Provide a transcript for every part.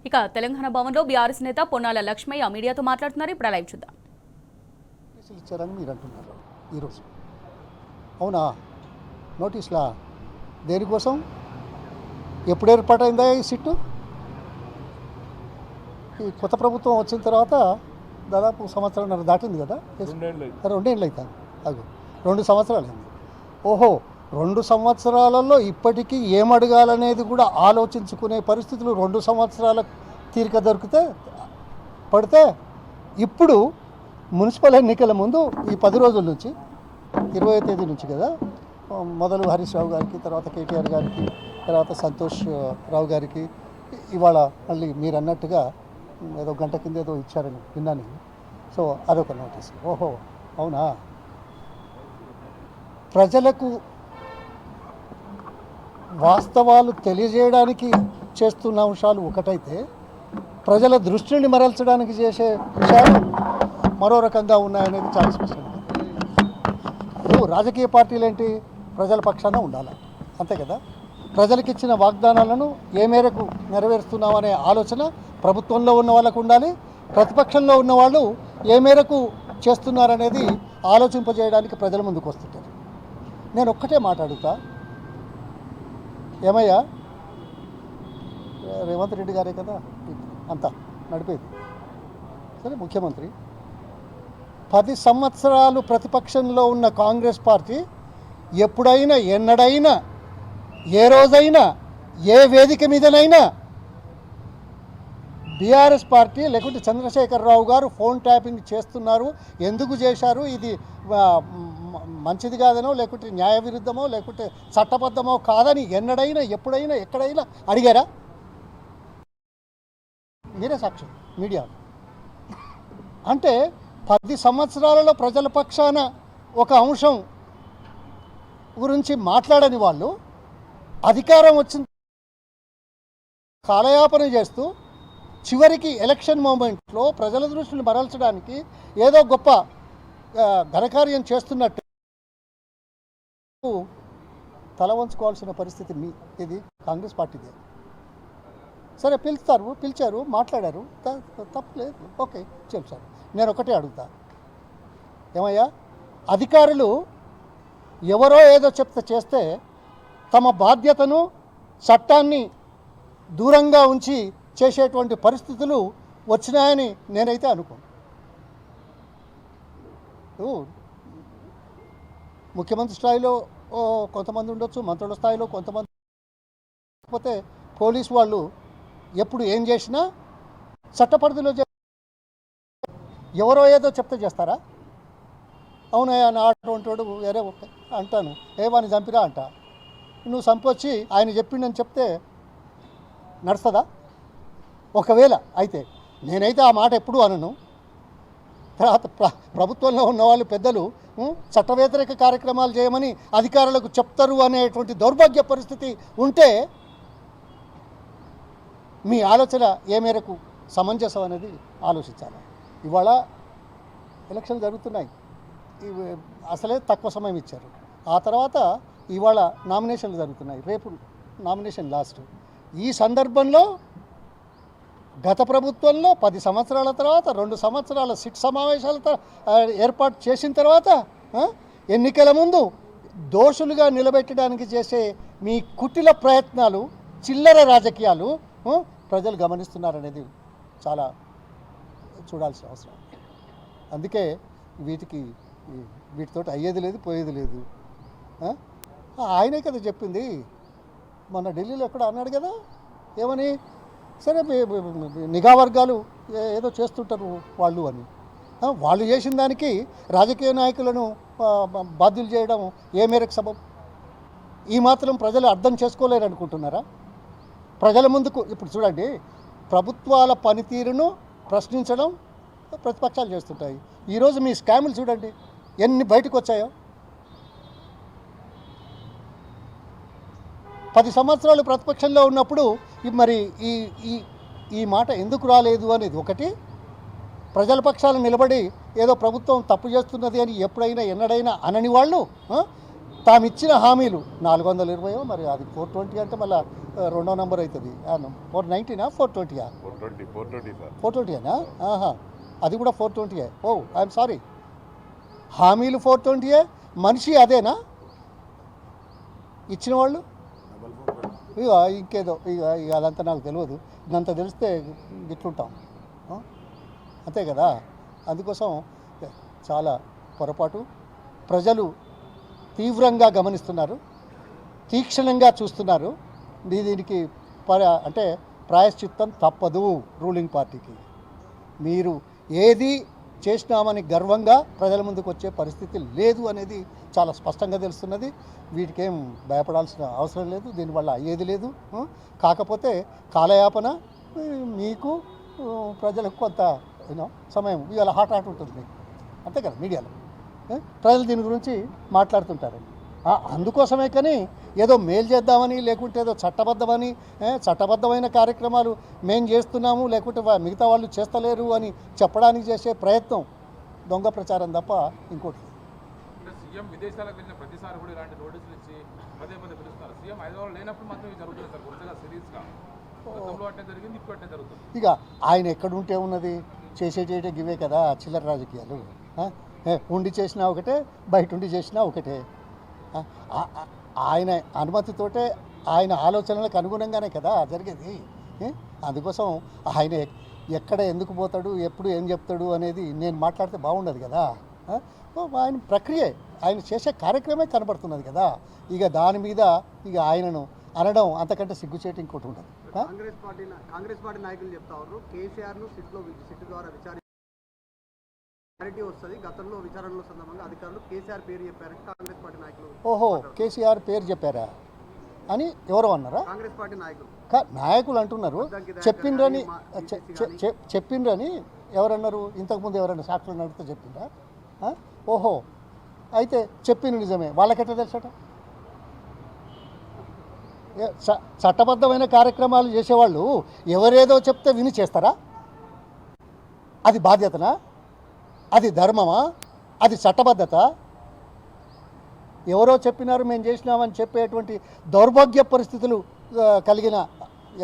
ఇక తెలంగాణ భవన్లో బీఆర్ఎస్ నేత పొన్నాల లక్ష్మయ్య మీడియాతో మాట్లాడుతున్నారు. ఇప్పుడు లైవ్ చూద్దాం. ఇచ్చారని మీరు అంటున్నారు ఈరోజు. అవునా? నోటీసులా? దేనికోసం? ఎప్పుడు ఏర్పాటైందా ఈ సిట్టు? ఈ కొత్త ప్రభుత్వం వచ్చిన తర్వాత దాదాపు సంవత్సరంన్నర దాటింది కదా. 2 ఏళ్ళు అవుతాను. అది 2 సంవత్సరాలు అయింది. ఓహో, 2 సంవత్సరాలలో ఇప్పటికీ ఏమడగాలనేది కూడా ఆలోచించుకునే పరిస్థితులు 2 సంవత్సరాల తీరిక పడితే ఇప్పుడు మున్సిపల్ ఎన్నికల ముందు ఈ 10 రోజుల నుంచి 20వ తేదీ నుంచి కదా, మొదలు హరీష్ రావు గారికి, తర్వాత కేటీఆర్ గారికి, తర్వాత సంతోష్ రావు గారికి, ఇవాళ మళ్ళీ మీరు అన్నట్టుగా ఏదో గంట కింద ఏదో ఇచ్చారని విన్నాను. సో అదొక నోటీస్. ఓహో, అవునా? ప్రజలకు వాస్తవాలు తెలియజేయడానికి చేస్తున్న అంశాలు ఒకటైతే, ప్రజల దృష్టిని మరల్చడానికి చేసే విషయాలు మరో రకంగా ఉన్నాయనేది చాలా స్పష్టంగా. రాజకీయ పార్టీలు ఏంటి? ప్రజల పక్షాన ఉండాలి, అంతే కదా. ప్రజలకు ఇచ్చిన వాగ్దానాలను ఏ మేరకు నెరవేరుస్తున్నామనే ఆలోచన ప్రభుత్వంలో ఉన్న వాళ్ళకు ఉండాలి. ప్రతిపక్షంలో ఉన్నవాళ్ళు ఏ మేరకు చేస్తున్నారనేది ఆలోచింపజేయడానికి ప్రజల ముందుకు వస్తుంటారు. నేను ఒక్కటే మాట్లాడుతా, ఏమయ్యా, రేవంత్ రెడ్డి గారే కదా అంతా నడిపేది, సరే ముఖ్యమంత్రి. 10 సంవత్సరాలు ప్రతిపక్షంలో ఉన్న కాంగ్రెస్ పార్టీ ఎప్పుడైనా, ఎన్నడైనా, ఏ రోజైనా, ఏ వేదిక మీదనైనా బీఆర్ఎస్ పార్టీ లేకుంటే చంద్రశేఖరరావు గారు ఫోన్ ట్యాపింగ్ చేస్తున్నారు, ఎందుకు చేశారు, ఇది మంచిది కాదనో లేకుంటే న్యాయ విరుద్ధమో లేకుంటే చట్టబద్ధమో కాదని ఎన్నడైనా, ఎప్పుడైనా, ఎక్కడైనా అడిగారా? మీరే సాక్ష్యం, మీడియా. అంటే 10 సంవత్సరాలలో ప్రజల పక్షాన ఒక అంశం గురించి మాట్లాడని వాళ్ళు అధికారం వచ్చిన కాలయాపన చేస్తూ చివరికి ఎలక్షన్ మూమెంట్లో ప్రజల దృష్టిని మరల్చడానికి ఏదో గొప్ప ఘనకార్యం చేస్తున్నట్టు తల వంచుకోవాల్సిన పరిస్థితి ఇది కాంగ్రెస్ పార్టీదే. సరే, పిలిచారు, మాట్లాడారు, తప్పలేదు, ఓకే చెప్పారు. నేను ఒకటే అడుగుతా, ఏమయ్యా, అధికారులు ఎవరో ఏదో చేస్తే తమ బాధ్యతను, చట్టాన్ని దూరంగా ఉంచి చేసేటువంటి పరిస్థితులు వచ్చినాయని నేనైతే అనుకోను. ముఖ్యమంత్రి స్థాయిలో కొంతమంది ఉండొచ్చు, మంత్రుల స్థాయిలో కొంతమంది, లేకపోతే పోలీసు వాళ్ళు ఎప్పుడు ఏం చేసినా చట్టపరిధిలో ఎవరో ఏదో చెప్తే చేస్తారా? అవునయ్యా, నా అటువంటి వాడు వేరే అంటాను, వాడిని చంపిరా అంట, నువ్వు చంపొచ్చి ఆయన చెప్పిండని చెప్తే నడుస్తుందా? ఒకవేళ అయితే నేనైతే ఆ మాట ఎప్పుడూ అనను. తర్వాత ప్రభుత్వంలో ఉన్నవాళ్ళు పెద్దలు చట్ట వ్యతిరేక కార్యక్రమాలు చేయమని అధికారులకు చెప్తారు అనేటువంటి దౌర్భాగ్య పరిస్థితి ఉంటే మీ ఆలోచన ఏ మేరకు సమంజసం అనేది ఆలోచించాలి. ఇవాళ ఎలక్షన్లు జరుగుతున్నాయి, అసలే తక్కువ సమయం ఇచ్చారు. ఆ తర్వాత ఇవాళ నామినేషన్లు జరుగుతున్నాయి, రేపు నామినేషన్ లాస్ట్. ఈ సందర్భంలో గత ప్రభుత్వంలో 10 సంవత్సరాల తర్వాత 2 సంవత్సరాల సిట్ సమావేశాల ఏర్పాటు చేసిన తర్వాత ఎన్నికల ముందు దోషులుగా నిలబెట్టడానికి చేసే మీ కుటిల ప్రయత్నాలు, చిల్లర రాజకీయాలు ప్రజలు గమనిస్తున్నారనేది చాలా చూడాల్సిన అవసరం. అందుకే వీటితో అయ్యేది లేదు, పోయేది లేదు. ఆయనే కదా చెప్పింది, మొన్న ఢిల్లీలో ఎక్కడ అన్నాడు కదా, ఏమని, సరే నిఘా వర్గాలు ఏదో చేస్తుంటారు వాళ్ళు అని. వాళ్ళు చేసిన దానికి రాజకీయ నాయకులను బాధ్యులు చేయడం ఏ మేరకు సబబు? ఈ మాత్రం ప్రజలు అర్థం చేసుకోలేరు అనుకుంటున్నారా? ప్రజల ముందుకు ఇప్పుడు చూడండి, ప్రభుత్వాల పనితీరును ప్రశ్నించడం ప్రతిపక్షాలు చేస్తుంటాయి. ఈరోజు మీ స్కాములు చూడండి ఎన్ని బయటకు వచ్చాయో. 10 సంవత్సరాలు ప్రతిపక్షంలో ఉన్నప్పుడు మరి ఈ మాట ఎందుకు రాలేదు అనేది ఒకటి. ప్రజల పక్షాలు నిలబడి ఏదో ప్రభుత్వం తప్పు చేస్తున్నది అని ఎప్పుడైనా, ఎన్నడైనా అనని వాళ్ళు తాము ఇచ్చిన హామీలు 420 మరి అది 420 అంటే మళ్ళీ 2వ నంబర్ అవుతుంది 490నా 420 420 ఆహా అది కూడా 420. ఓ ఐఎమ్ సారీ, హామీలు 420, మనిషి అదేనా ఇచ్చిన వాళ్ళు? ఇక ఇంకేదో ఇక అదంతా నాకు తెలియదు. ఇదంతా తెలిస్తే ఇట్లుంటాం అంతే కదా. అందుకోసం చాలా పొరపాటు. ప్రజలు తీవ్రంగా గమనిస్తున్నారు, తీక్షణంగా చూస్తున్నారు. దీనికి అంటే ప్రాయశ్చిత్తం తప్పదు రూలింగ్ పార్టీకి. మీరు ఏది చేసినామని గర్వంగా ప్రజల ముందుకు వచ్చే పరిస్థితి లేదు అనేది చాలా స్పష్టంగా తెలుస్తున్నది. వీటికేం భయపడాల్సిన అవసరం లేదు, దీనివల్ల అయ్యేది లేదు. కాకపోతే కాలయాపన మీకు ప్రజలకు కొంత సమయం ఇవాళ హాట్ ఉంటుంది మీకు అంతే కదా. మీడియాలో ప్రజలు దీని గురించి మాట్లాడుతుంటారు. అందుకోసమే కానీ ఏదో మేలు చేద్దామని లేకుంటే ఏదో చట్టబద్ధమైన కార్యక్రమాలు మేము చేస్తున్నాము లేకుంటే మిగతా వాళ్ళు చేస్తలేరు అని చెప్పడానికి చేసే ప్రయత్నం దొంగ ప్రచారం తప్ప ఇంకోటి. సీఎం విదేశాలకు వెళ్ళిన ప్రతిసారి కూడా ఇలాంటి నోటీసులు ఇచ్చి పదే పిలుస్తున్నారు. సీఎం హైదరాబాద్ లేనప్పుడు మాత్రం జరుగుతుంది సార్, కొత్తగా సిరీస్గా గతంలో అట్టే జరిగింది, ఇప్పుడు అట్టే జరుగుతుంది. ఇక ఆయన ఎక్కడుంటే ఉన్నది చేసేటేటే గివే కదా చిల్లర రాజకీయాలు. ఉండి చేసినా ఒకటే, బయట ఉండి చేసినా ఒకటే. ఆయన అనుమతితోటే ఆయన ఆలోచనలకు అనుగుణంగానే కదా జరిగేది. అందుకోసం ఆయన ఎక్కడ ఎందుకు పోతాడు, ఎప్పుడు ఏం చెప్తాడు అనేది నేను మాట్లాడితే బాగుండదు కదా. ఆయన ప్రక్రియ, ఆయన చేసే కార్యక్రమే కనబడుతున్నది కదా. ఇక దాని మీద ఇక ఆయనను అనడం అంతకంటే సిగ్గుచేటు ఇంకోటి ఉండదు. కాంగ్రెస్ పార్టీ నాయకులు చెప్తా ఉన్నారు కేసీఆర్ను సిట్ ద్వారా క్లారిటీ వస్తుంది. గతంలో విచారణలో సందర్భంగా అధికారులు కేసీఆర్ పేరు చెప్పారని కాంగ్రెస్ పార్టీ నాయకులు. ఓహో, కేసీఆర్ పేరు చెప్పారా అని ఎవరో అన్నారా? కాంగ్రెస్ పార్టీ నాయకులు అంటున్నారు. చెప్పిండ్రని ఎవరన్నారు? ఇంతకుముందు ఎవరైనా సాక్షులు అడిగితే చెప్పిండ్రా? ఓహో, అయితే చెప్పింది నిజమే. వాళ్ళకెట్లా తెలుసట? చట్టబద్ధమైన కార్యక్రమాలు చేసేవాళ్ళు ఎవరేదో చెప్తే విని చేస్తారా? అది బాధ్యతనా? అది ధర్మమా? అది చట్టబద్ధత? ఎవరో చెప్పినారు మేము చేసినామని చెప్పేటువంటి దౌర్భాగ్య పరిస్థితులు కలిగిన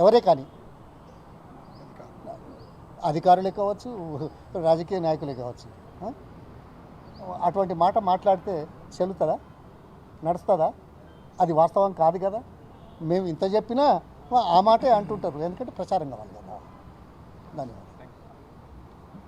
ఎవరే కానీ అధికారులే కావచ్చు, రాజకీయ నాయకులే కావచ్చు, అటువంటి మాట మాట్లాడితే చెల్లుతుందా? నడుస్తుందా? అది వాస్తవం కాదు కదా. మేము ఇంత చెప్పినా ఆ మాటే అంటుంటారు, ఎందుకంటే ప్రచారం కావాలి కదా. ధన్యవాదాలు.